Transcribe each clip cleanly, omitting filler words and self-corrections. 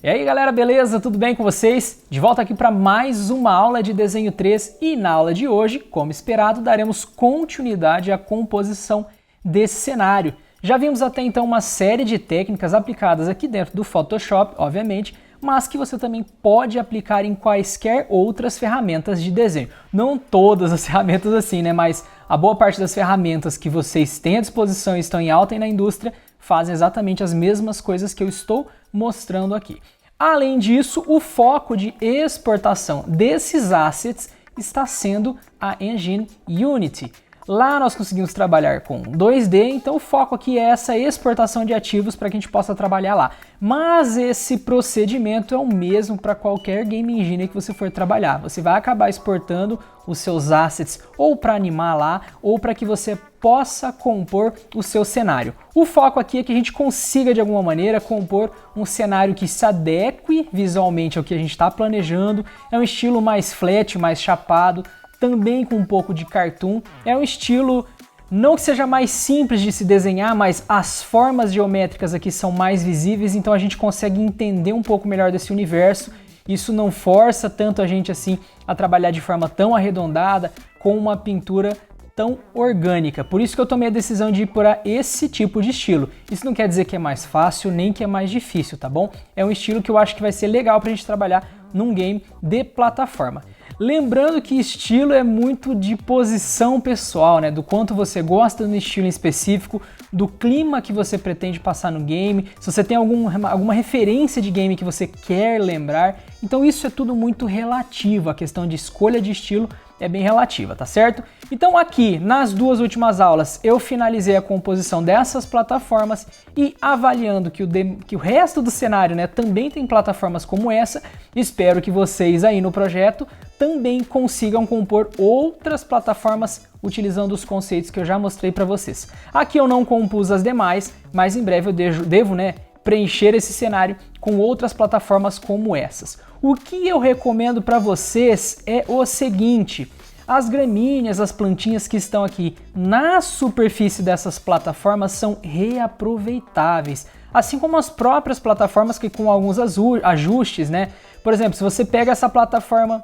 E aí galera, beleza? Tudo bem com vocês? De volta aqui para mais uma aula de desenho 3 e na aula de hoje, como esperado, daremos continuidade à composição desse cenário. Já vimos até então uma série de técnicas aplicadas aqui dentro do Photoshop, obviamente, mas que você também pode aplicar em quaisquer outras ferramentas de desenho. Não todas as ferramentas assim, né? Mas a boa parte das ferramentas que vocês têm à disposição e estão em alta e na indústria fazem exatamente as mesmas coisas que eu estou mostrando aqui. Além disso, o foco de exportação desses assets está sendo a Engine Unity. Lá nós conseguimos trabalhar com 2D, então o foco aqui é essa exportação de ativos para que a gente possa trabalhar lá. Mas esse procedimento é o mesmo para qualquer game engine que você for trabalhar. Você vai acabar exportando os seus assets ou para animar lá, ou para que você possa compor o seu cenário. O foco aqui é que a gente consiga de alguma maneira compor um cenário que se adeque visualmente ao que a gente está planejando. É um estilo mais flat, mais chapado, também com um pouco de cartoon. É um estilo não que seja mais simples de se desenhar, mas as formas geométricas aqui são mais visíveis, então a gente consegue entender um pouco melhor desse universo. Isso não força tanto a gente assim a trabalhar de forma tão arredondada com uma pintura tão orgânica. Por isso que eu tomei a decisão de ir para esse tipo de estilo. Isso não quer dizer que é mais fácil, nem que é mais difícil, tá bom? É um estilo que eu acho que vai ser legal pra gente trabalhar num game de plataforma. Lembrando que estilo é muito de posição pessoal, né? Do quanto você gosta do estilo em específico, do clima que você pretende passar no game, se você tem alguma referência de game que você quer lembrar. Então isso é tudo muito relativo, a questão de escolha de estilo é bem relativa, tá certo? Então aqui, nas duas últimas aulas, eu finalizei a composição dessas plataformas e avaliando que o resto do cenário, né, também tem plataformas como essa, espero que vocês aí no projeto também consigam compor outras plataformas utilizando os conceitos que eu já mostrei para vocês. Aqui eu não compus as demais, mas em breve eu devo, né, preencher esse cenário com outras plataformas como essas. O que eu recomendo para vocês é o seguinte: as gramíneas, as plantinhas que estão aqui na superfície dessas plataformas são reaproveitáveis, assim como as próprias plataformas que com alguns ajustes, né? Por exemplo, se você pega essa plataforma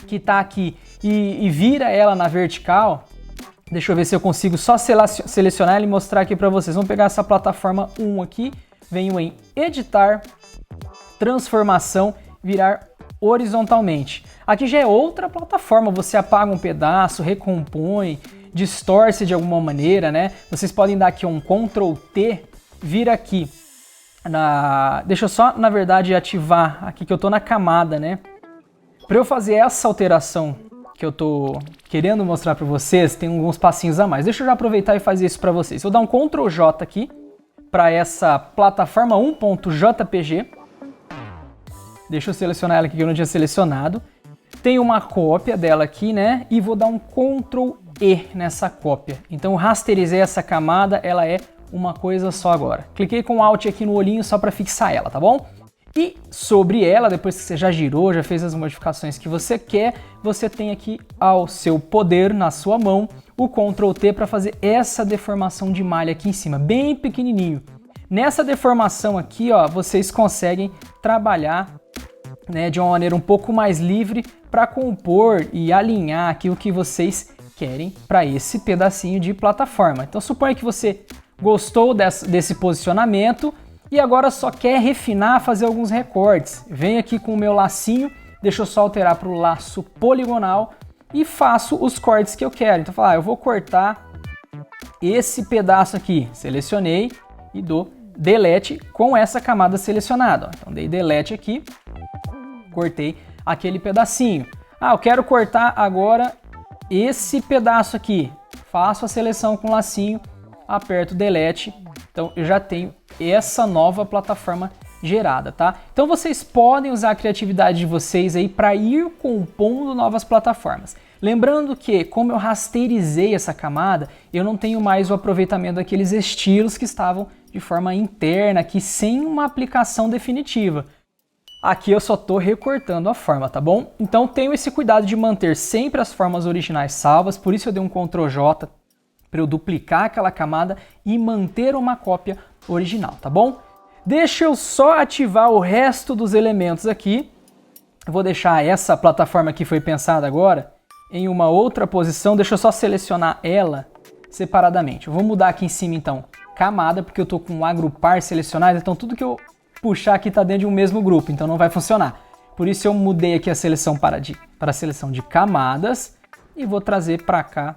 que está aqui e vira ela na vertical, deixa eu ver se eu consigo só selecionar ela e mostrar aqui para vocês. Vamos pegar essa plataforma 1 aqui, venho em editar, transformação, virar horizontalmente. Aqui já é outra plataforma, você apaga um pedaço, recompõe, distorce de alguma maneira, né? Vocês podem dar aqui um Ctrl T, vir aqui deixa eu só, na verdade, ativar aqui que eu tô na camada, né? Para eu fazer essa alteração que eu tô querendo mostrar para vocês, tem alguns passinhos a mais. Deixa eu já aproveitar e fazer isso para vocês. Vou dar um Ctrl J aqui para essa plataforma 1.jpg. Deixa eu selecionar ela aqui que eu não tinha selecionado. Tem uma cópia dela aqui, né? E vou dar um Ctrl E nessa cópia. Então eu rasterizei essa camada, ela é uma coisa só agora. Cliquei com Alt aqui no olhinho só para fixar ela, tá bom? E sobre ela, depois que você já girou, já fez as modificações que você quer, você tem aqui ao seu poder, na sua mão, o Ctrl T para fazer essa deformação de malha aqui em cima, bem pequenininho. Nessa deformação aqui, ó, vocês conseguem trabalhar, né, de uma maneira um pouco mais livre para compor e alinhar aqui o que vocês querem para esse pedacinho de plataforma. Então suponha que você gostou desse posicionamento e agora só quer refinar, fazer alguns recortes. Venho aqui com o meu lacinho, deixa eu só alterar para o laço poligonal e faço os cortes que eu quero. Então eu vou cortar esse pedaço aqui, selecionei e dou delete com essa camada selecionada. Então dei delete aqui, cortei aquele pedacinho. Eu quero cortar agora esse pedaço aqui. Faço a seleção com o lacinho, aperto delete. Então eu já tenho essa nova plataforma gerada, tá? Então vocês podem usar a criatividade de vocês aí para ir compondo novas plataformas. Lembrando que, como eu rasterizei essa camada, eu não tenho mais o aproveitamento daqueles estilos que estavam de forma interna, aqui sem uma aplicação definitiva. Aqui eu só estou recortando a forma, tá bom? Então tenho esse cuidado de manter sempre as formas originais salvas, por isso eu dei um Ctrl J para eu duplicar aquela camada e manter uma cópia original, tá bom? Deixa eu só ativar o resto dos elementos aqui. Eu vou deixar essa plataforma que foi pensada agora em uma outra posição. Deixa eu só selecionar ela separadamente. Eu vou mudar aqui em cima então camada, porque eu estou com agrupar selecionado, então tudo que eu puxar aqui está dentro de um mesmo grupo, então não vai funcionar. Por isso eu mudei aqui a seleção para a seleção de camadas e vou trazer para cá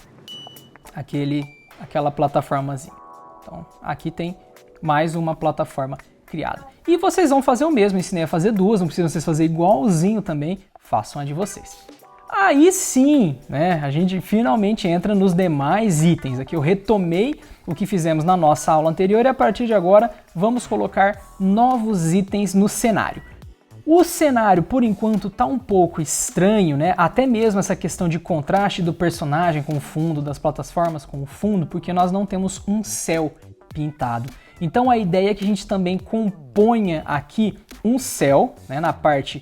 aquela plataformazinha. Então aqui tem mais uma plataforma criada. E vocês vão fazer o mesmo, ensinei a fazer duas, não precisam vocês fazer igualzinho também, façam a de vocês. Aí sim, né, a gente finalmente entra nos demais itens. Aqui eu retomei o que fizemos na nossa aula anterior e a partir de agora vamos colocar novos itens no cenário. O cenário, por enquanto, está um pouco estranho, né? Até mesmo essa questão de contraste do personagem com o fundo, das plataformas com o fundo, porque nós não temos um céu pintado. Então a ideia é que a gente também componha aqui um céu, né, na parte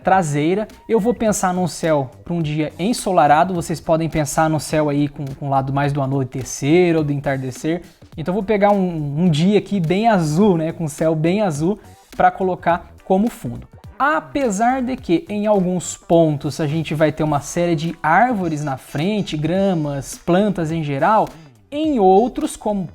traseira. Eu vou pensar num céu para um dia ensolarado, vocês podem pensar no céu aí com o lado mais do anoitecer ou do entardecer. Então eu vou pegar um dia aqui bem azul, né, com o céu bem azul, para colocar como fundo. Apesar de que em alguns pontos a gente vai ter uma série de árvores na frente, gramas, plantas em geral, em outros, como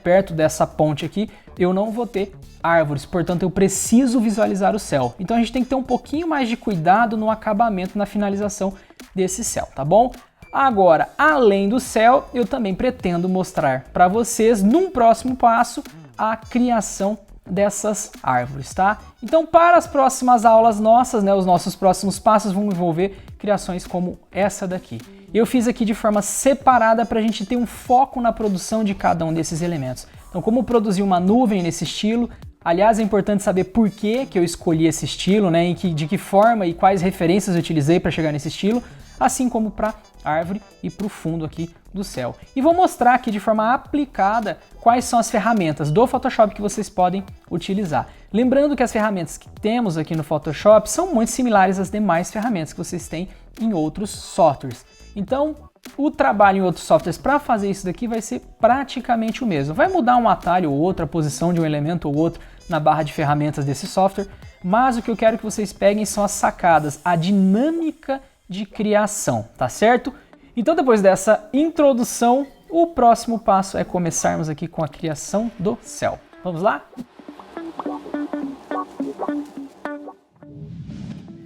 perto dessa ponte aqui, eu não vou ter árvores, portanto eu preciso visualizar o céu. Então a gente tem que ter um pouquinho mais de cuidado no acabamento, na finalização desse céu, tá bom? Agora, além do céu, eu também pretendo mostrar para vocês, num próximo passo, a criação dessas árvores, tá? Então, para as próximas aulas nossas, os nossos próximos passos vão envolver criações como essa daqui. Eu fiz aqui de forma separada para a gente ter um foco na produção de cada um desses elementos. Então, como produzir uma nuvem nesse estilo, aliás, é importante saber por que eu escolhi esse estilo, né, de que forma e quais referências eu utilizei para chegar nesse estilo, assim como para árvore e para o fundo aqui do céu. E vou mostrar aqui de forma aplicada quais são as ferramentas do Photoshop que vocês podem utilizar. Lembrando que as ferramentas que temos aqui no Photoshop são muito similares às demais ferramentas que vocês têm em outros softwares. Então, o trabalho em outros softwares para fazer isso daqui vai ser praticamente o mesmo. Vai mudar um atalho ou outro, a posição de um elemento ou outro na barra de ferramentas desse software, mas o que eu quero que vocês peguem são as sacadas, a dinâmica de criação, tá certo? Então, depois dessa introdução, o próximo passo é começarmos aqui com a criação do céu. Vamos lá?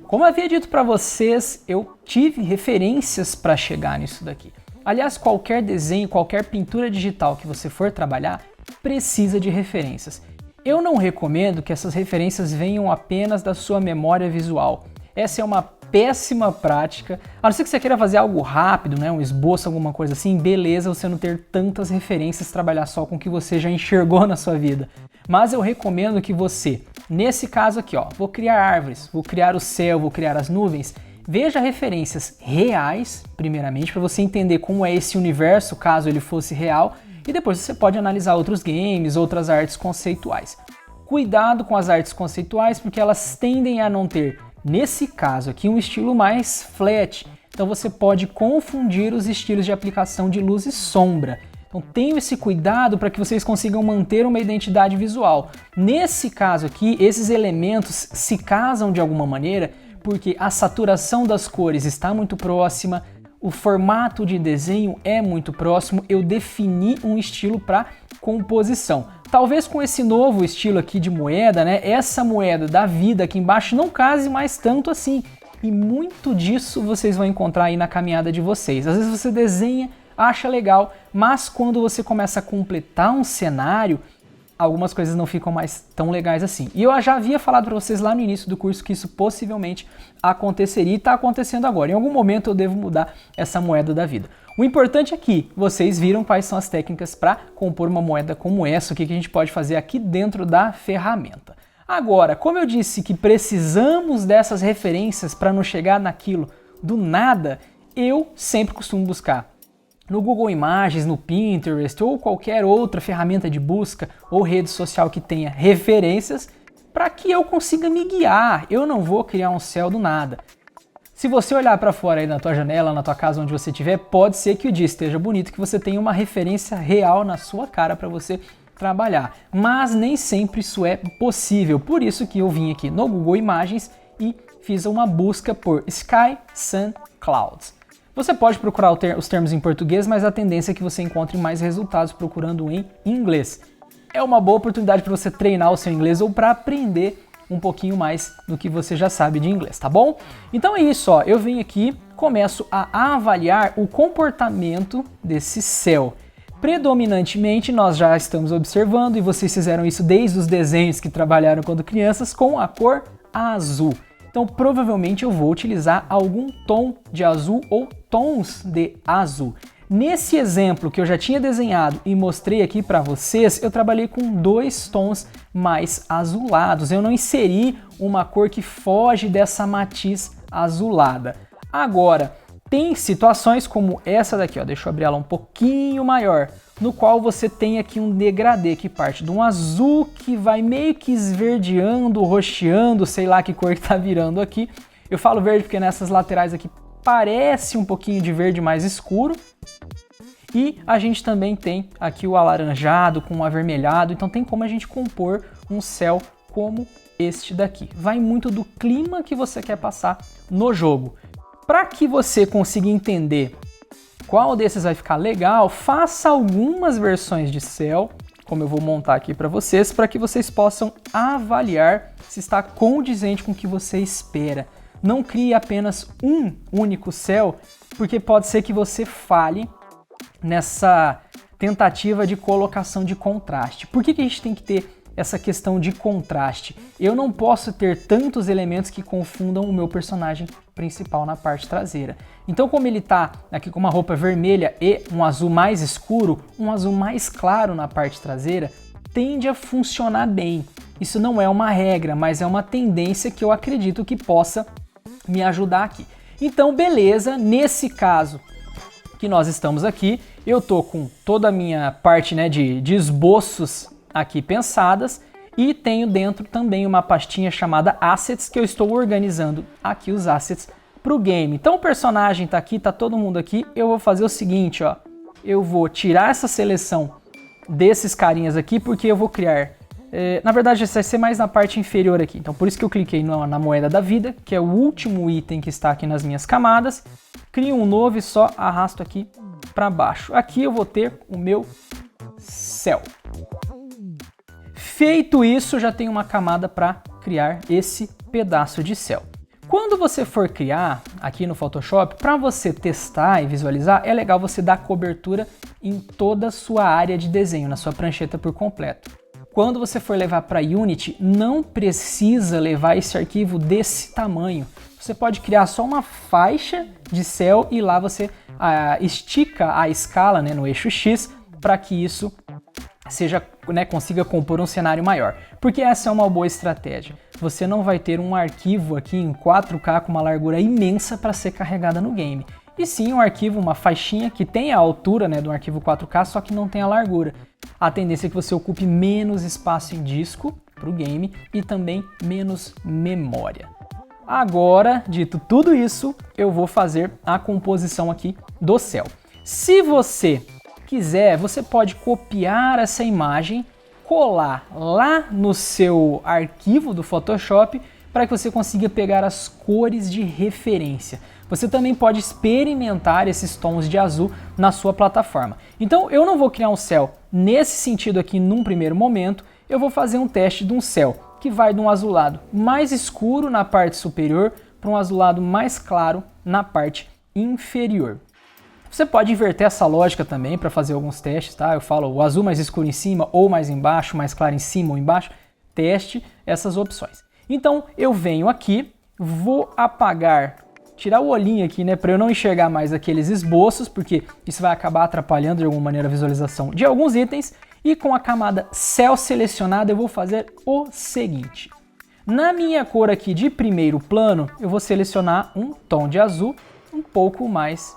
Como eu havia dito para vocês, eu tive referências para chegar nisso daqui. Aliás, qualquer desenho, qualquer pintura digital que você for trabalhar, precisa de referências. Eu não recomendo que essas referências venham apenas da sua memória visual. Essa é uma péssima prática, a não ser que você queira fazer algo rápido, um esboço, alguma coisa assim, beleza, você não ter tantas referências, trabalhar só com o que você já enxergou na sua vida. Mas eu recomendo que você, nesse caso aqui, vou criar árvores, vou criar o céu, vou criar as nuvens, veja referências reais, primeiramente, para você entender como é esse universo, caso ele fosse real, e depois você pode analisar outros games, outras artes conceituais. Cuidado com as artes conceituais, porque elas tendem a não ter, nesse caso aqui, um estilo mais flat. Então você pode confundir os estilos de aplicação de luz e sombra. Então tenham esse cuidado para que vocês consigam manter uma identidade visual. Nesse caso aqui, esses elementos se casam de alguma maneira porque a saturação das cores está muito próxima, o formato de desenho é muito próximo, eu defini um estilo para composição. Talvez com esse novo estilo aqui de moeda, essa moeda da vida aqui embaixo não case mais tanto assim. E muito disso vocês vão encontrar aí na caminhada de vocês. Às vezes você desenha, acha legal, mas quando você começa a completar um cenário, algumas coisas não ficam mais tão legais assim. E eu já havia falado para vocês lá no início do curso que isso possivelmente aconteceria e está acontecendo agora. Em algum momento eu devo mudar essa moeda da vida. O importante é que vocês viram quais são as técnicas para compor uma moeda como essa, o que a gente pode fazer aqui dentro da ferramenta. Agora, como eu disse que precisamos dessas referências para não chegar naquilo do nada, eu sempre costumo buscar no Google Imagens, no Pinterest ou qualquer outra ferramenta de busca ou rede social que tenha referências para que eu consiga me guiar. Eu não vou criar um céu do nada. Se você olhar para fora aí na tua janela, na tua casa, onde você estiver, pode ser que o dia esteja bonito, que você tenha uma referência real na sua cara para você trabalhar, mas nem sempre isso é possível. Por isso que eu vim aqui no Google Imagens e fiz uma busca por Sky, Sun, Clouds. Você pode procurar os termos em português, mas a tendência é que você encontre mais resultados procurando em inglês. É uma boa oportunidade para você treinar o seu inglês ou para aprender um pouquinho mais do que você já sabe de inglês, tá bom? Então é isso, ó. Eu venho aqui, começo a avaliar o comportamento desse céu. Predominantemente nós já estamos observando, e vocês fizeram isso desde os desenhos que trabalharam quando crianças, com a cor azul. Então provavelmente eu vou utilizar algum tom de azul ou tons de azul. Nesse exemplo que eu já tinha desenhado e mostrei aqui para vocês, eu trabalhei com 2 tons mais azulados. Eu não inseri uma cor que foge dessa matiz azulada. Agora, tem situações como essa daqui, ó, deixa eu abrir ela um pouquinho maior, no qual você tem aqui um degradê que parte de um azul que vai meio que esverdeando, roxeando, sei lá que cor que tá virando aqui. Eu falo verde porque nessas laterais aqui parece um pouquinho de verde mais escuro. E a gente também tem aqui o alaranjado com o avermelhado, então tem como a gente compor um céu como este daqui. Vai muito do clima que você quer passar no jogo. Para que você consiga entender qual desses vai ficar legal, faça algumas versões de céu, como eu vou montar aqui para vocês, para que vocês possam avaliar se está condizente com o que você espera. Não crie apenas um único céu, porque pode ser que você falhe nessa tentativa de colocação de contraste. Por que a gente tem que ter essa questão de contraste? Eu não posso ter tantos elementos que confundam o meu personagem principal na parte traseira. Então, como ele está aqui com uma roupa vermelha e um azul mais escuro, um azul mais claro na parte traseira, tende a funcionar bem. Isso não é uma regra, mas é uma tendência que eu acredito que possa me ajudar aqui. Então, beleza, nesse caso que nós estamos aqui, eu tô com toda a minha parte, né, de esboços aqui pensadas e tenho dentro também uma pastinha chamada Assets, que eu estou organizando aqui os assets para o game. Então o personagem tá aqui, tá todo mundo aqui, eu vou fazer o seguinte, ó, eu vou tirar essa seleção desses carinhas aqui, porque eu vou criar, na verdade isso vai ser mais na parte inferior aqui, então por isso que eu cliquei na moeda da vida, que é o último item que está aqui nas minhas camadas, crio um novo e só arrasto aqui para baixo. Aqui eu vou ter o meu céu. Feito isso, já tenho uma camada para criar esse pedaço de céu. Quando você for criar aqui no Photoshop, para você testar e visualizar, é legal você dar cobertura em toda a sua área de desenho, na sua prancheta por completo. Quando você for levar para Unity, não precisa levar esse arquivo desse tamanho. Você pode criar só uma faixa de céu e lá você estica a escala, né, no eixo X para que isso seja, né, consiga compor um cenário maior. Porque essa é uma boa estratégia. Você não vai ter um arquivo aqui em 4K com uma largura imensa para ser carregada no game. E sim um arquivo, uma faixinha que tem a altura, né, do arquivo 4K, só que não tem a largura. A tendência é que você ocupe menos espaço em disco para o game e também menos memória. Agora, dito tudo isso, eu vou fazer a composição aqui do céu. Se você quiser, você pode copiar essa imagem, colar lá no seu arquivo do Photoshop para que você consiga pegar as cores de referência. Você também pode experimentar esses tons de azul na sua plataforma. Então eu não vou criar um céu nesse sentido aqui num primeiro momento, eu vou fazer um teste de um céu que vai de um azulado mais escuro na parte superior para um azulado mais claro na parte inferior. Você pode inverter essa lógica também para fazer alguns testes, tá? Eu falo o azul mais escuro em cima ou mais embaixo, mais claro em cima ou embaixo. Teste essas opções. Então eu venho aqui, vou apagar, tirar o olhinho aqui, né, para eu não enxergar mais aqueles esboços, porque isso vai acabar atrapalhando de alguma maneira a visualização de alguns itens. E com a camada céu selecionada eu vou fazer o seguinte. Na minha cor aqui de primeiro plano, eu vou selecionar um tom de azul um pouco mais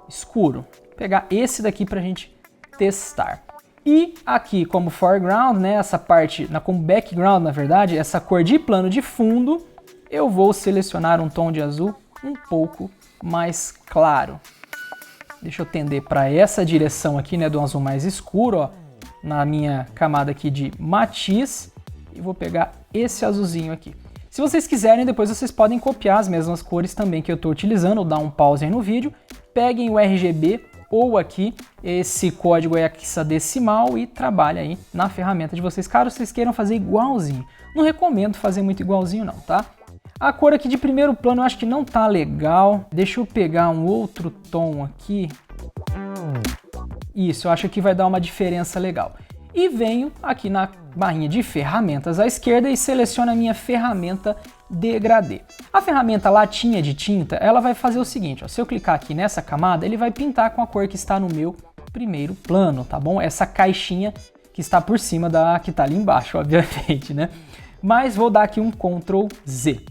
escuro. Vou pegar esse daqui para a gente testar. E aqui como foreground, né, essa parte, como background na verdade, essa cor de plano de fundo, eu vou selecionar um tom de azul um pouco mais claro. Deixa eu tender para essa direção aqui, né, do azul mais escuro, ó. na minha camada aqui de matiz e vou pegar esse azulzinho aqui. Se vocês quiserem, depois vocês podem copiar as mesmas cores também que eu estou utilizando, ou dar um pause aí no vídeo, peguem o RGB ou aqui esse código hexadecimal e trabalhem aí na ferramenta de vocês, caso vocês queiram fazer igualzinho. Não recomendo fazer muito igualzinho não, tá? A cor aqui de primeiro plano eu acho que não tá legal. Deixa eu pegar um outro tom aqui. Isso, eu acho que vai dar uma diferença legal. E venho aqui na barrinha de ferramentas à esquerda e seleciono a minha ferramenta degradê. A ferramenta latinha de tinta, ela vai fazer o seguinte, ó, se eu clicar aqui nessa camada, ele vai pintar com a cor que está no meu primeiro plano, tá bom? Essa caixinha que está por cima da que está ali embaixo, obviamente, né? Mas vou dar aqui um Ctrl Z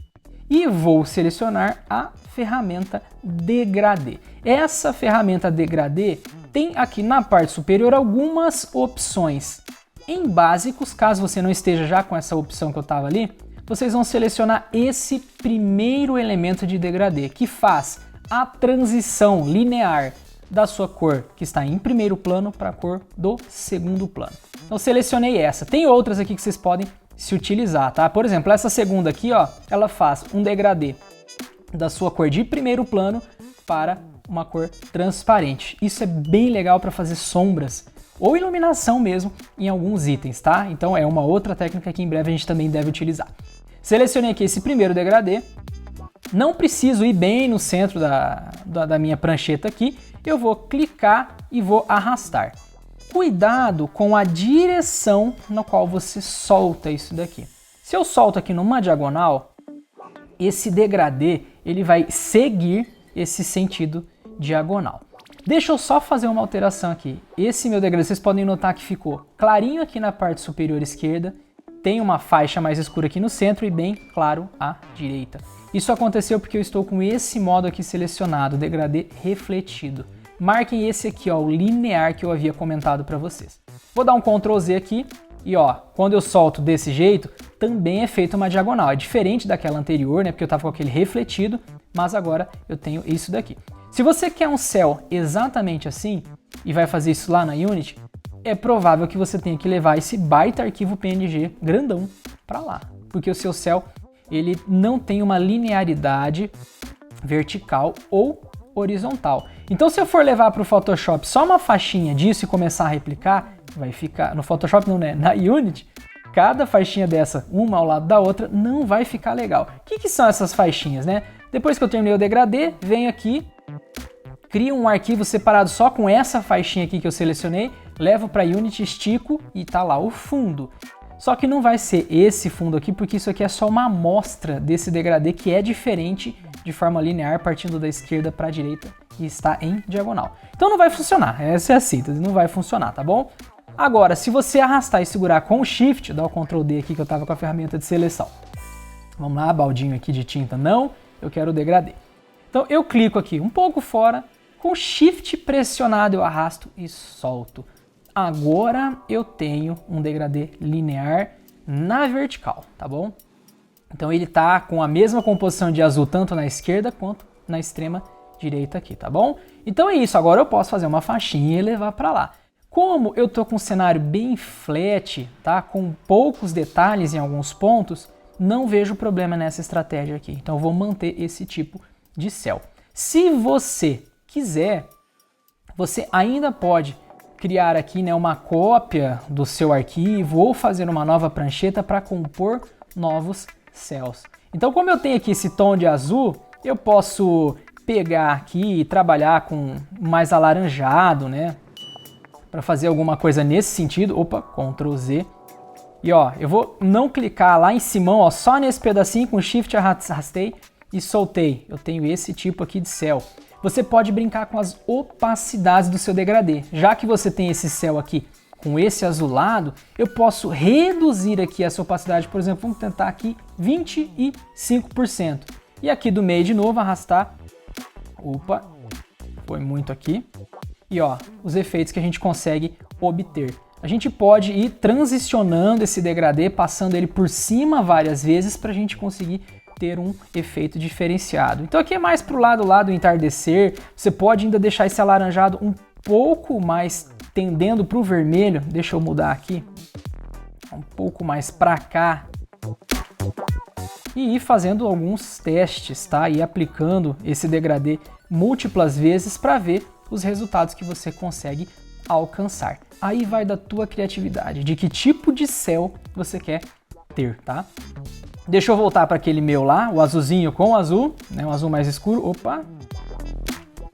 e vou selecionar a ferramenta degradê. Essa ferramenta degradê tem aqui na parte superior algumas opções. Em básicos, caso você não esteja já com essa opção que eu estava ali, vocês vão selecionar esse primeiro elemento de degradê, que faz a transição linear da sua cor que está em primeiro plano para a cor do segundo plano. Então selecionei essa. Tem outras aqui que vocês podem se utilizar, tá? Por exemplo, essa segunda aqui, ó, ela faz um degradê da sua cor de primeiro plano para uma cor transparente. Isso é bem legal para fazer sombras ou iluminação mesmo em alguns itens, tá? Então é uma outra técnica que em breve a gente também deve utilizar. Selecionei aqui esse primeiro degradê. Não preciso ir bem no centro da minha prancheta aqui. Eu vou clicar e vou arrastar. Cuidado com a direção na qual você solta isso daqui. Se eu solto aqui numa diagonal, esse degradê ele vai seguir esse sentido diagonal. Deixa eu só fazer uma alteração aqui. Esse meu degradê, vocês podem notar que ficou clarinho aqui na parte superior esquerda, tem uma faixa mais escura aqui no centro e bem claro à direita. Isso aconteceu porque eu estou com esse modo aqui selecionado, degradê refletido. Marquem esse aqui, ó, o linear que eu havia comentado para vocês. Vou dar um Ctrl Z aqui e ó, quando eu solto desse jeito, também é feita uma diagonal. É diferente daquela anterior, né, porque eu estava com aquele refletido, mas agora eu tenho isso daqui. Se você quer um céu exatamente assim e vai fazer isso lá na Unity, é provável que você tenha que levar esse baita arquivo PNG grandão para lá, porque o seu céu ele não tem uma linearidade vertical ou horizontal. Então se eu for levar para o Photoshop só uma faixinha disso e começar a replicar, vai ficar, no Photoshop não, né? Na Unity, cada faixinha dessa, uma ao lado da outra, não vai ficar legal. O que são essas faixinhas, né? Depois que eu terminei o degradê, venho aqui, crio um arquivo separado só com essa faixinha aqui que eu selecionei, levo para Unity, estico e tá lá o fundo. Só que não vai ser esse fundo aqui, porque isso aqui é só uma amostra desse degradê que é diferente de forma linear, partindo da esquerda para a direita e está em diagonal. Então não vai funcionar, essa é a síntese, não vai funcionar, tá bom? Agora, se você arrastar e segurar com o Shift, dá o Ctrl D aqui que eu estava com a ferramenta de seleção. Vamos lá, baldinho aqui de tinta, não, eu quero o degradê. Então eu clico aqui um pouco fora, com o Shift pressionado eu arrasto e solto. Agora eu tenho um degradê linear na vertical, tá bom? Então ele tá com a mesma composição de azul tanto na esquerda quanto na extrema direita aqui, tá bom? Então é isso, agora eu posso fazer uma faixinha e levar para lá. Como eu tô com um cenário bem flat, tá? Com poucos detalhes em alguns pontos, não vejo problema nessa estratégia aqui. Então eu vou manter esse tipo de céu. Se você quiser, você ainda pode criar aqui, né, uma cópia do seu arquivo ou fazer uma nova prancheta para compor novos céus. Então, como eu tenho aqui esse tom de azul, eu posso pegar aqui e trabalhar com mais alaranjado, né, para fazer alguma coisa nesse sentido. Opa, Ctrl Z. E ó, eu vou não clicar lá em cima, ó, só nesse pedacinho com Shift arrastei e soltei. Eu tenho esse tipo aqui de céu. Você pode brincar com as opacidades do seu degradê. Já que você tem esse céu aqui com esse azulado, eu posso reduzir aqui essa opacidade, por exemplo, vamos tentar aqui 25%. E aqui do meio de novo, arrastar. Opa, foi muito aqui. E ó, os efeitos que a gente consegue obter. A gente pode ir transicionando esse degradê, passando ele por cima várias vezes para a gente conseguir ter um efeito diferenciado. Então aqui é mais para o lado lá do entardecer, você pode ainda deixar esse alaranjado um pouco mais tendendo para o vermelho, deixa eu mudar aqui, um pouco mais para cá, e ir fazendo alguns testes, tá? E aplicando esse degradê múltiplas vezes para ver os resultados que você consegue alcançar. Aí vai da tua criatividade, de que tipo de céu você quer ter, tá? Deixa eu voltar para aquele meu lá, o azulzinho com o azul, né? Um azul mais escuro. Opa!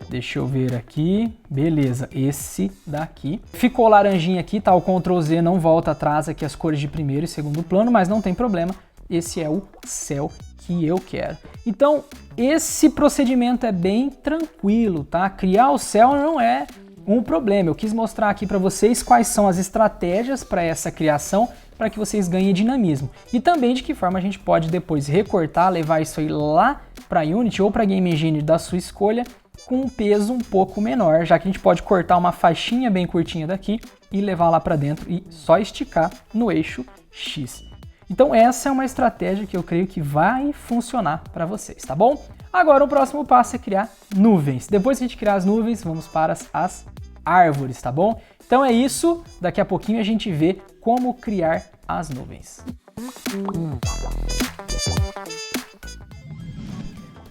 Deixa eu ver aqui. Beleza, esse daqui. Ficou laranjinha aqui, tá? O Ctrl Z não volta atrás aqui as cores de primeiro e segundo plano, mas não tem problema. Esse é o céu que eu quero. Então, esse procedimento é bem tranquilo, tá? Criar o céu não é um problema. Eu quis mostrar aqui para vocês quais são as estratégias para essa criação, para que vocês ganhem dinamismo. E também de que forma a gente pode depois recortar, levar isso aí lá para Unity ou para Game Engine da sua escolha, com um peso um pouco menor, já que a gente pode cortar uma faixinha bem curtinha daqui e levar lá para dentro e só esticar no eixo X. Então essa é uma estratégia que eu creio que vai funcionar para vocês, tá bom? Agora o próximo passo é criar nuvens. Depois que a gente criar as nuvens, vamos para as árvores, tá bom? Então é isso, daqui a pouquinho a gente vê como criar as nuvens.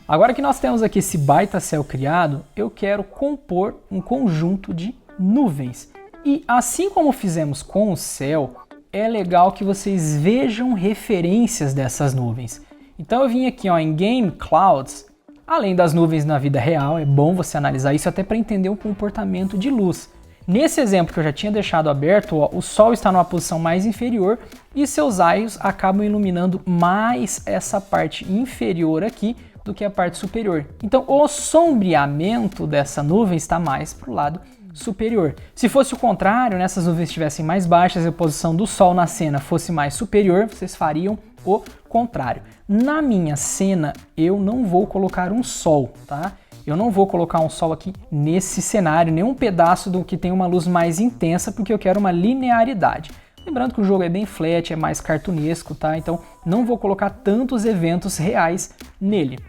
Agora que nós temos aqui esse baita céu criado, eu quero compor um conjunto de nuvens. E assim como fizemos com o céu, é legal que vocês vejam referências dessas nuvens. Então eu vim aqui ó, em Game Clouds, além das nuvens na vida real, é bom você analisar isso até para entender o comportamento de luz. Nesse exemplo que eu já tinha deixado aberto, ó, o Sol está numa posição mais inferior e seus raios acabam iluminando mais essa parte inferior aqui do que a parte superior. Então o sombreamento dessa nuvem está mais para o lado superior. Se fosse o contrário, né, essas nuvens estivessem mais baixas e a posição do Sol na cena fosse mais superior, vocês fariam o contrário. Na minha cena, eu não vou colocar um Sol, tá? Eu não vou colocar um Sol aqui nesse cenário, nenhum pedaço do que tem uma luz mais intensa, porque eu quero uma linearidade. Lembrando que o jogo é bem flat, é mais cartunesco, tá? Então não vou colocar tantos eventos reais nele.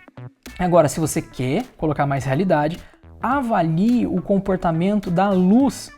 Agora, se você quer colocar mais realidade, avalie o comportamento da luz,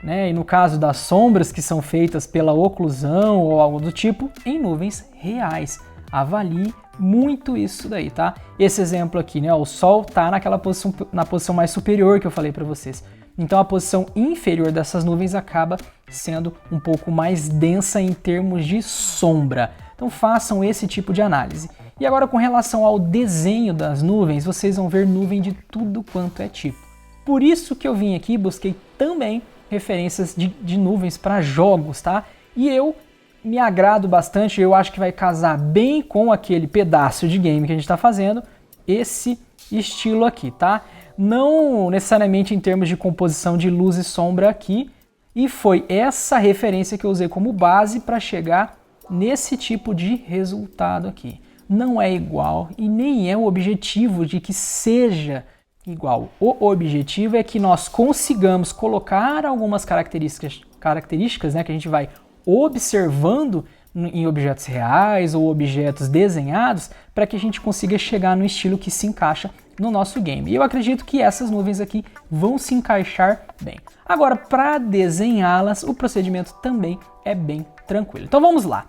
né? E no caso das sombras que são feitas pela oclusão ou algo do tipo, em nuvens reais. Avalie muito isso daí, tá? Esse exemplo aqui, né? O Sol tá naquela posição, na posição mais superior que eu falei para vocês. Então a posição inferior dessas nuvens acaba sendo um pouco mais densa em termos de sombra. Então façam esse tipo de análise. E agora com relação ao desenho das nuvens, vocês vão ver nuvem de tudo quanto é tipo. Por isso que eu vim aqui e busquei também referências de nuvens para jogos, tá? E eu me agrado bastante, eu acho que vai casar bem com aquele pedaço de game que a gente está fazendo, esse estilo aqui, tá? Não necessariamente em termos de composição de luz e sombra aqui, e foi essa referência que eu usei como base para chegar nesse tipo de resultado aqui. Não é igual e nem é o objetivo de que seja igual. O objetivo é que nós consigamos colocar algumas características, né, que a gente vai observando em objetos reais ou objetos desenhados para que a gente consiga chegar no estilo que se encaixa no nosso game. E eu acredito que essas nuvens aqui vão se encaixar bem. Agora, para desenhá-las, o procedimento também é bem tranquilo. Então vamos lá.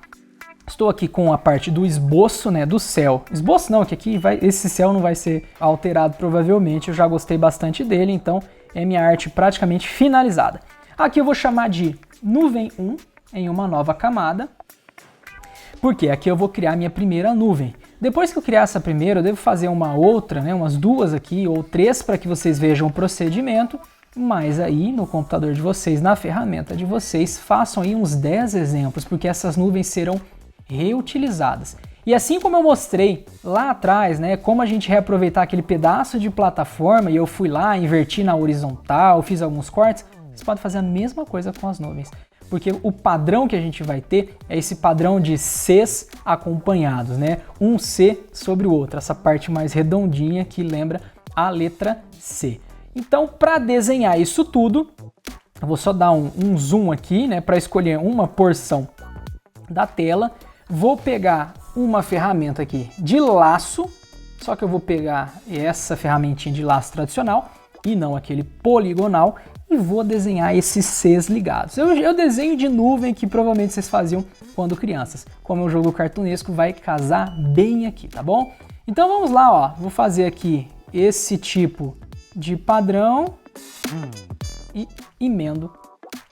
Estou aqui com a parte do esboço, né, do céu. Esboço não, que aqui esse céu não vai ser alterado provavelmente. Eu já gostei bastante dele, então é minha arte praticamente finalizada. Aqui eu vou chamar de nuvem 1 em uma nova camada, porque aqui eu vou criar minha primeira nuvem. Depois que eu criar essa primeira, eu devo fazer uma outra, né, umas duas aqui ou três para que vocês vejam o procedimento, mas aí no computador de vocês, na ferramenta de vocês, façam aí uns 10 exemplos, porque essas nuvens serão reutilizadas. E assim como eu mostrei lá atrás, né, como a gente reaproveitar aquele pedaço de plataforma e eu fui lá, inverti na horizontal, fiz alguns cortes, vocês podem fazer a mesma coisa com as nuvens. Porque o padrão que a gente vai ter é esse padrão de Cs acompanhados, né? Um C sobre o outro, essa parte mais redondinha que lembra a letra C. Então, para desenhar isso tudo, eu vou só dar um zoom aqui, né, para escolher uma porção da tela. Vou pegar uma ferramenta aqui de laço, só que eu vou pegar essa ferramentinha de laço tradicional e não aquele poligonal, e vou desenhar esses Cs ligados. Eu desenho de nuvem que provavelmente vocês faziam quando crianças. Como é um jogo cartunesco, vai casar bem aqui, tá bom? Então vamos lá, ó. Vou fazer aqui esse tipo de padrão e emendo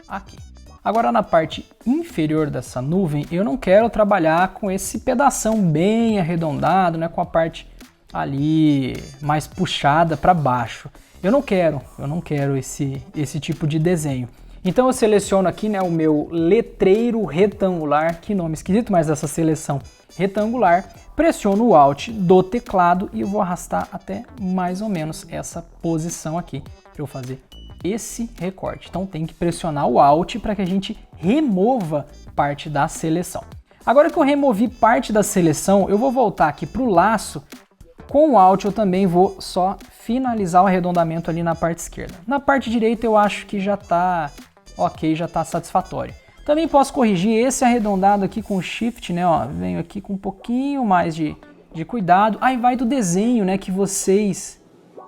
aqui. Agora na parte inferior dessa nuvem, eu não quero trabalhar com esse pedação bem arredondado, né, com a parte ali mais puxada para baixo. Eu não quero esse tipo de desenho. Então eu seleciono aqui, né, o meu letreiro retangular, que nome esquisito, mas essa seleção retangular, pressiono o Alt do teclado e eu vou arrastar até mais ou menos essa posição aqui para eu fazer esse recorte. Então tem que pressionar o Alt para que a gente remova parte da seleção. Agora que eu removi parte da seleção, eu vou voltar aqui para o laço. Com o Alt eu também vou só finalizar o arredondamento ali na parte esquerda. Na parte direita eu acho que já está ok, já está satisfatório. Também posso corrigir esse arredondado aqui com o Shift, né? Ó, venho aqui com um pouquinho mais de cuidado. Aí vai do desenho, né, que vocês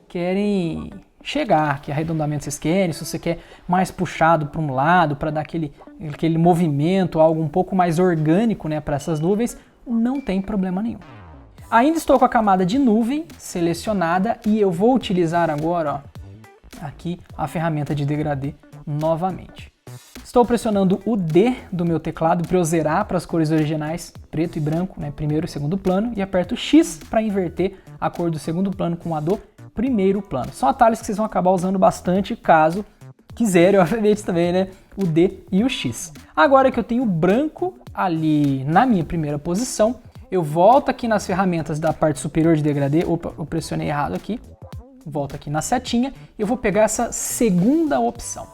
querem chegar, que arredondamento vocês querem, se você quer mais puxado para um lado, para dar aquele movimento, algo um pouco mais orgânico, né, para essas nuvens, não tem problema nenhum. Ainda estou com a camada de nuvem selecionada e eu vou utilizar agora, ó, aqui a ferramenta de degradê novamente. Estou pressionando o D do meu teclado para eu zerar para as cores originais, preto e branco, né, primeiro e segundo plano, e aperto X para inverter a cor do segundo plano com a do primeiro plano. São atalhos que vocês vão acabar usando bastante caso quiserem, obviamente também, né, o D e o X. Agora que eu tenho o branco ali na minha primeira posição, eu volto aqui nas ferramentas da parte superior de degradê. Opa, eu pressionei errado aqui. Volto aqui na setinha e eu vou pegar essa segunda opção.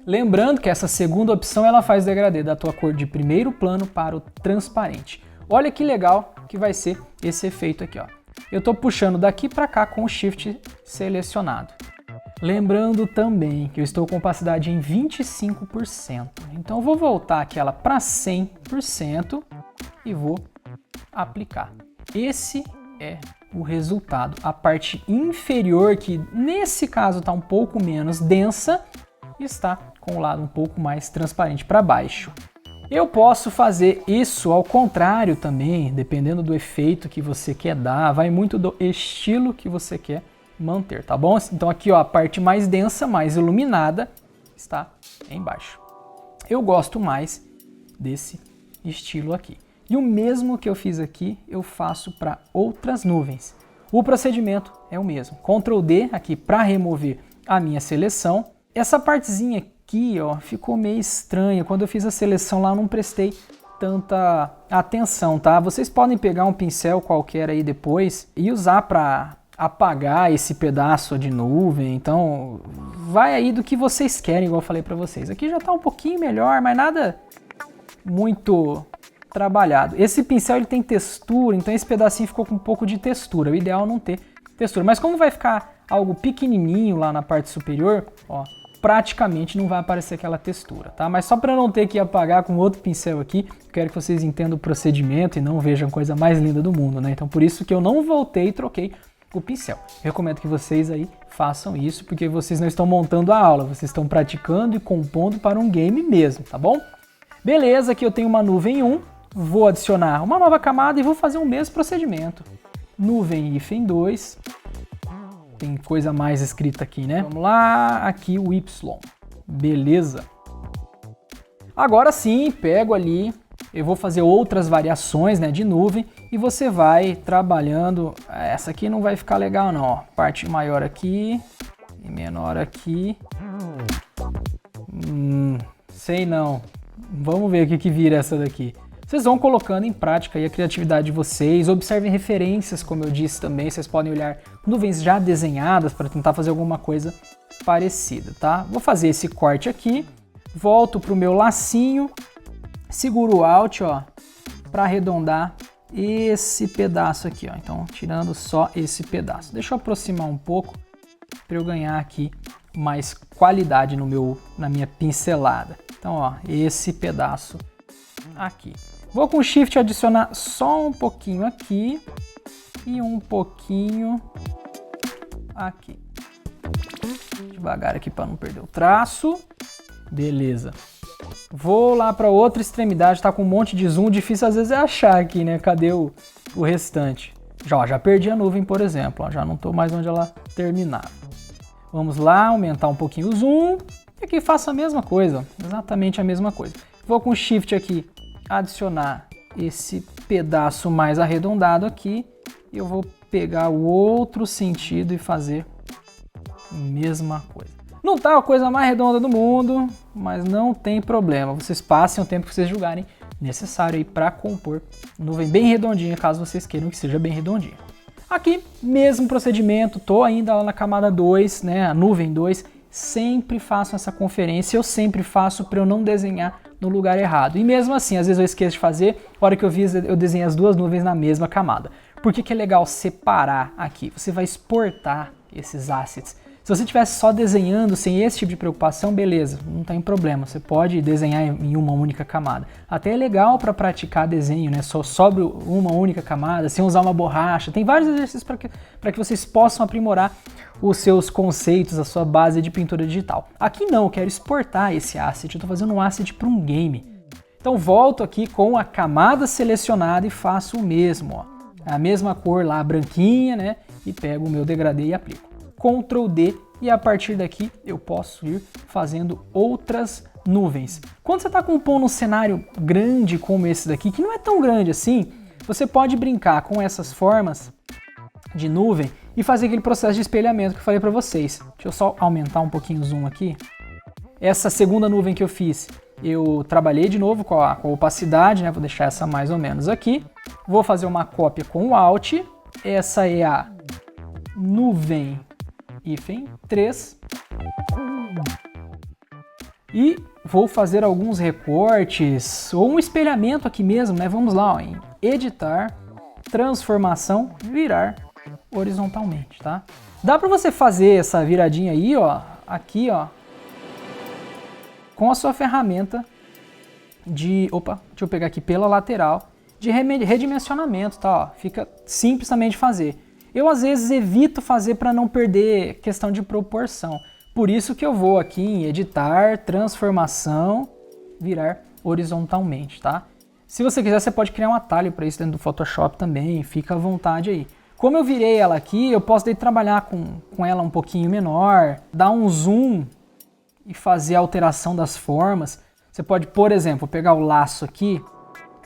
Lembrando que essa segunda opção ela faz o degradê da tua cor de primeiro plano para o transparente. Olha que legal que vai ser esse efeito aqui, ó. Eu estou puxando daqui para cá com o Shift selecionado. Lembrando também que eu estou com opacidade em 25%. Então eu vou voltar aquela para 100% e vou aplicar. Esse é o resultado. A parte inferior, que nesse caso está um pouco menos densa, está com o lado um pouco mais transparente para baixo. Eu posso fazer isso ao contrário também, dependendo do efeito que você quer dar, vai muito do estilo que você quer manter, tá bom? Então aqui, ó, a parte mais densa, mais iluminada, está embaixo. Eu gosto mais desse estilo aqui. E o mesmo que eu fiz aqui, eu faço para outras nuvens. O procedimento é o mesmo. Ctrl D aqui para remover a minha seleção. Essa partezinha aqui, ó, ficou meio estranha. Quando eu fiz a seleção lá, eu não prestei tanta atenção, tá? Vocês podem pegar um pincel qualquer aí depois e usar para apagar esse pedaço de nuvem. Então, vai aí do que vocês querem, igual eu falei para vocês. Aqui já tá um pouquinho melhor, mas nada muito trabalhado. Esse pincel ele tem textura, então esse pedacinho ficou com um pouco de textura. O ideal é não ter textura. Mas como vai ficar algo pequenininho lá na parte superior, ó, praticamente não vai aparecer aquela textura, tá? Mas só para não ter que apagar com outro pincel aqui, quero que vocês entendam o procedimento e não vejam a coisa mais linda do mundo, né? Então por isso que eu não voltei e troquei o pincel. Eu recomendo que vocês aí façam isso, porque vocês não estão montando a aula, vocês estão praticando e compondo para um game mesmo, tá bom? Beleza, aqui eu tenho uma nuvem 1, vou adicionar uma nova camada e vou fazer o mesmo procedimento. Nuvem hífen 2, tem coisa mais escrita aqui, né? Vamos lá, aqui o Y, beleza. Agora sim, pego ali, eu vou fazer outras variações, né, de nuvem e você vai trabalhando. Essa aqui não vai ficar legal não, ó. Parte maior aqui e menor aqui. Sei não. Vamos ver o que vira essa daqui. Vocês vão colocando em prática aí a criatividade de vocês, observem referências, como eu disse também, vocês podem olhar nuvens já desenhadas para tentar fazer alguma coisa parecida, tá? Vou fazer esse corte aqui, volto para o meu lacinho, seguro o Alt, ó, para arredondar esse pedaço aqui, ó. Então, tirando só esse pedaço. Deixa eu aproximar um pouco para eu ganhar aqui mais qualidade na minha pincelada. Então, ó, esse pedaço aqui. Vou com o Shift adicionar só um pouquinho aqui e um pouquinho aqui. Devagar aqui para não perder o traço. Beleza. Vou lá para outra extremidade, tá com um monte de zoom, difícil às vezes é achar aqui, né? Cadê o restante? Já perdi a nuvem, por exemplo, ó, já não estou mais onde ela terminava. Vamos lá, aumentar um pouquinho o zoom. E aqui faço a mesma coisa, ó, exatamente a mesma coisa. Vou com o Shift aqui, adicionar esse pedaço mais arredondado aqui. E eu vou pegar o outro sentido e fazer a mesma coisa. Não tá a coisa mais redonda do mundo, mas não tem problema. Vocês passem o tempo que vocês julgarem necessário aí para compor nuvem bem redondinha, caso vocês queiram que seja bem redondinha. Aqui, mesmo procedimento, tô ainda lá na camada 2, né, a nuvem 2, sempre faço essa conferência, eu sempre faço para eu não desenhar no lugar errado. E mesmo assim, às vezes eu esqueço de fazer, a hora que eu fiz, eu desenhei as duas nuvens na mesma camada. Por que que é legal separar aqui? Você vai exportar esses assets. Se você estivesse só desenhando sem esse tipo de preocupação, beleza, não tem problema, você pode desenhar em uma única camada. Até é legal para praticar desenho, né? Só sobre uma única camada, sem usar uma borracha. Tem vários exercícios para que vocês possam aprimorar os seus conceitos, a sua base de pintura digital. Aqui não, eu quero exportar esse asset, eu estou fazendo um asset para um game. Então volto aqui com a camada selecionada e faço o mesmo, ó. A mesma cor lá, branquinha, né? E pego o meu degradê e aplico. Ctrl D e a partir daqui eu posso ir fazendo outras nuvens. Quando você está compondo um cenário grande como esse daqui, que não é tão grande assim, você pode brincar com essas formas de nuvem e fazer aquele processo de espelhamento que eu falei para vocês. Deixa eu só aumentar um pouquinho o zoom aqui. Essa segunda nuvem que eu fiz, eu trabalhei de novo com a opacidade, né? Vou deixar essa mais ou menos aqui. Vou fazer uma cópia com o Alt. Essa é a nuvem hífen 3. E vou fazer alguns recortes ou um espelhamento aqui mesmo, né? Vamos lá, ó, em editar, transformação, virar horizontalmente, tá? Dá para você fazer essa viradinha aí, ó, aqui, ó, com a sua ferramenta de, deixa eu pegar aqui pela lateral, de redimensionamento, tá? Ó, fica simples também de fazer. Eu às vezes evito fazer para não perder questão de proporção. Por isso que eu vou aqui em editar, transformação, virar horizontalmente, tá? Se você quiser, você pode criar um atalho para isso dentro do Photoshop também, fica à vontade aí. Como eu virei ela aqui, eu posso daí trabalhar com ela um pouquinho menor, dar um zoom e fazer a alteração das formas. Você pode, por exemplo, pegar o laço aqui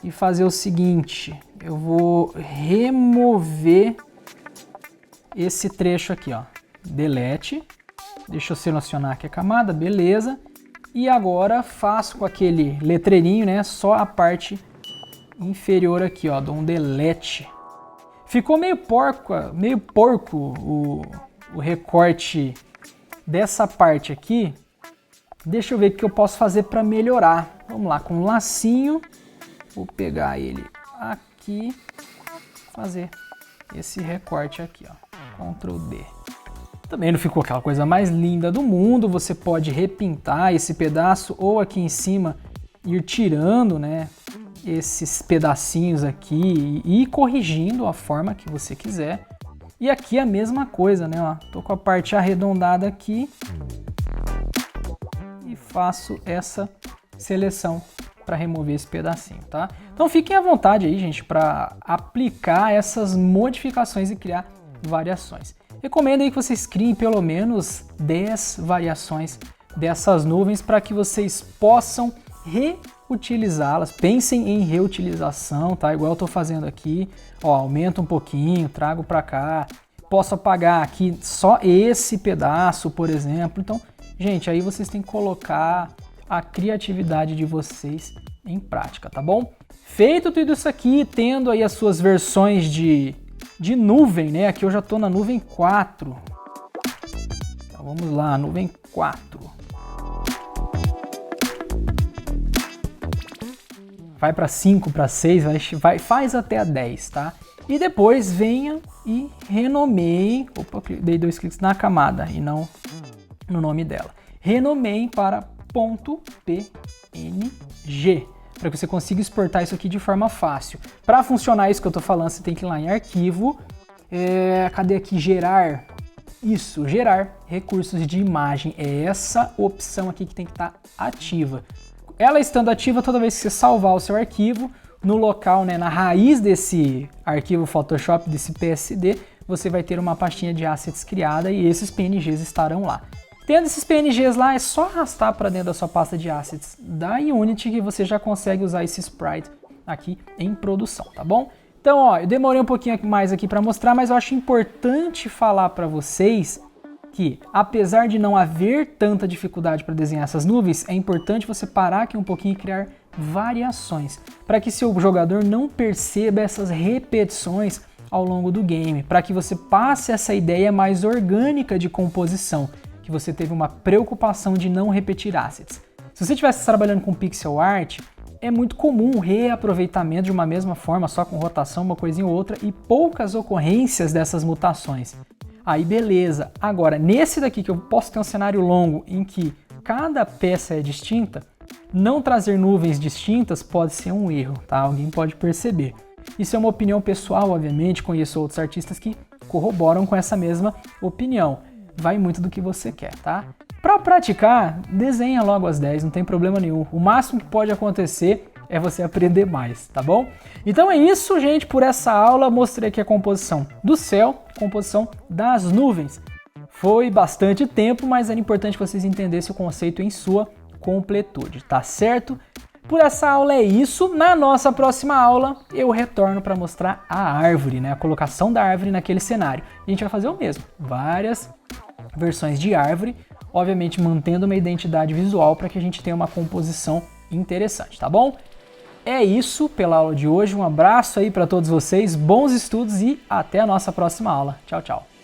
e fazer o seguinte, eu vou remover esse trecho aqui, ó, delete, deixa eu selecionar aqui a camada, beleza, e agora faço com aquele letreirinho, né, só a parte inferior aqui, ó, dou um delete. Ficou meio porco o recorte dessa parte aqui. Deixa eu ver o que eu posso fazer para melhorar. Vamos lá, com um lacinho, vou pegar ele aqui, fazer esse recorte aqui, ó. Ctrl D. Também não ficou aquela coisa mais linda do mundo, você pode repintar esse pedaço ou aqui em cima ir tirando, né, esses pedacinhos aqui e ir corrigindo a forma que você quiser. E aqui a mesma coisa, né, ó, tô com a parte arredondada aqui e faço essa seleção para remover esse pedacinho, tá? Então fiquem à vontade aí, gente, para aplicar essas modificações e criar variações. Recomendo aí que vocês criem pelo menos 10 variações dessas nuvens para que vocês possam reutilizá-las. Pensem em reutilização, tá? Igual eu estou fazendo aqui. Ó, aumento um pouquinho, trago para cá. Posso apagar aqui só esse pedaço, por exemplo. Então, gente, aí vocês têm que colocar a criatividade de vocês em prática, tá bom? Feito tudo isso aqui, tendo aí as suas versões de nuvem, né? Aqui eu já estou na nuvem 4. Então vamos lá, nuvem 4. Vai para 5, para 6, faz até a 10, tá? E depois venha e renomeie. Opa, dei 2 cliques na camada e não no nome dela. Renomeie para .png, para que você consiga exportar isso aqui de forma fácil. Para funcionar isso que eu estou falando, você tem que ir lá em arquivo, cadê aqui, gerar Isso, gerar recursos de imagem. É essa opção aqui que tem que estar ativa. Ela estando ativa, toda vez que você salvar o seu arquivo, no local, né, na raiz desse arquivo Photoshop, desse PSD, você vai ter uma pastinha de assets criada e esses PNGs estarão lá. Tendo esses PNGs lá, é só arrastar para dentro da sua pasta de assets da Unity que você já consegue usar esse sprite aqui em produção, tá bom? Então, ó, eu demorei um pouquinho mais aqui para mostrar, mas eu acho importante falar para vocês que, apesar de não haver tanta dificuldade para desenhar essas nuvens, é importante você parar aqui um pouquinho e criar variações, para que seu jogador não perceba essas repetições ao longo do game, para que você passe essa ideia mais orgânica de composição, que você teve uma preocupação de não repetir assets. Se você estivesse trabalhando com pixel art, é muito comum o reaproveitamento de uma mesma forma, só com rotação, uma coisinha ou outra, e poucas ocorrências dessas mutações. Aí beleza, agora nesse daqui que eu posso ter um cenário longo em que cada peça é distinta, não trazer nuvens distintas pode ser um erro, tá? Alguém pode perceber. Isso é uma opinião pessoal, obviamente, conheço outros artistas que corroboram com essa mesma opinião. Vai muito do que você quer, tá? Para praticar, desenha logo as 10, não tem problema nenhum. O máximo que pode acontecer é você aprender mais, tá bom? Então é isso, gente, por essa aula. Mostrei aqui a composição do céu, composição das nuvens. Foi bastante tempo, mas era importante que vocês entendessem o conceito em sua completude, tá certo? Por essa aula é isso. Na nossa próxima aula eu retorno para mostrar a árvore, né? A colocação da árvore naquele cenário. A gente vai fazer o mesmo, várias versões de árvore, obviamente mantendo uma identidade visual para que a gente tenha uma composição interessante, tá bom? É isso pela aula de hoje. Um abraço aí para todos vocês, bons estudos e até a nossa próxima aula. Tchau, tchau.